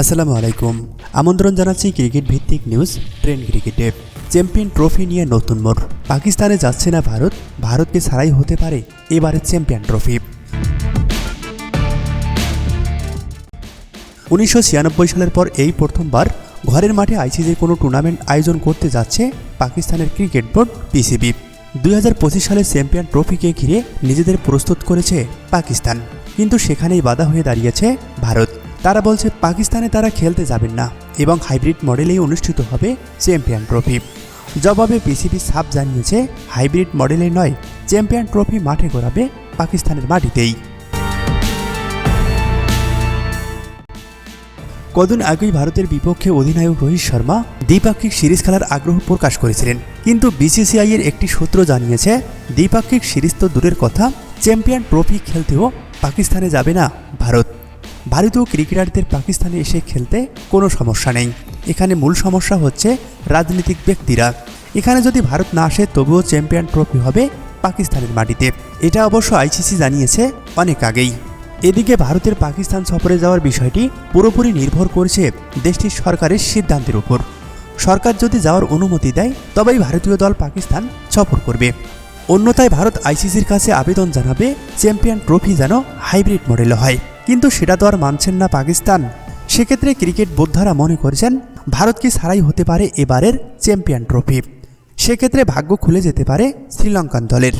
আসসালামু আলাইকুম। আমন্ত্রণ জানাচ্ছি ক্রিকেট ভিত্তিক নিউজ ট্রেন্ড ক্রিকেটে। চ্যাম্পিয়ন ট্রফি নিয়ে নতুন মোড়। পাকিস্তানে যাচ্ছে না ভারত, ভারতকে ছাড়াই হতে পারে এবারের চ্যাম্পিয়ন ট্রফি। 1996 সালের পর এই প্রথমবার ঘরের মাঠে আইসিসি কোনো টুর্নামেন্ট আয়োজন করতে যাচ্ছে পাকিস্তানের ক্রিকেট বোর্ড পিসিবি। 2025 সালের চ্যাম্পিয়ন ট্রফিকে ঘিরে নিজেদের প্রস্তুত করেছে পাকিস্তান, কিন্তু সেখানেই বাধা হয়ে দাঁড়িয়েছে ভারত। তারা বলছে পাকিস্তানে তারা খেলতে যাবেন না এবং হাইব্রিড মডেলেই অনুষ্ঠিত হবে চ্যাম্পিয়ন ট্রফি। জবাবে পিসিবি সাফ জানিয়েছে হাইব্রিড মডেলে নয়, চ্যাম্পিয়ন ট্রফি মাঠে গড়াবে পাকিস্তানের মাটিতেই। কদিন আগেই ভারতের বিপক্ষে অধিনায়ক রোহিত শর্মা দ্বিপাক্ষিক সিরিজ খেলার আগ্রহ প্রকাশ করেছিলেন, কিন্তু বিসিসিআই এর একটি সূত্র জানিয়েছে দ্বিপাক্ষিক সিরিজ তো দূরের কথা, চ্যাম্পিয়ন ট্রফি খেলতেও পাকিস্তানে যাবে না ভারত। ভারতীয় ক্রিকেটারদের পাকিস্তানে এসে খেলতে কোনো সমস্যা নেই, এখানে মূল সমস্যা হচ্ছে রাজনৈতিক ব্যক্তিরা। এখানে যদি ভারত না আসে তবুও চ্যাম্পিয়ন ট্রফি হবে পাকিস্তানের মাটিতে, এটা অবশ্য আইসিসি জানিয়েছে অনেক আগেই। এদিকে ভারতের পাকিস্তান সফরে যাওয়ার বিষয়টি পুরোপুরি নির্ভর করছে দেশটির সরকারের সিদ্ধান্তের উপর। সরকার যদি যাওয়ার অনুমতি দেয় তবেই ভারতীয় দল পাকিস্তান সফর করবে, অন্যথায় ভারত আইসিসির কাছে আবেদন জানাবে চ্যাম্পিয়ন ট্রফি যেন হাইব্রিড মডেলে হয়, কিন্তু সেটা তো আর মানছেন না পাকিস্তান। সেক্ষেত্রে ক্রিকেট বোদ্ধারা মনে করছেন ভারতকে ছাড়াই হতে পারে এবারের চ্যাম্পিয়ন ট্রফি। সেক্ষেত্রে ভাগ্য খুলে যেতে পারে শ্রীলঙ্কান দলের।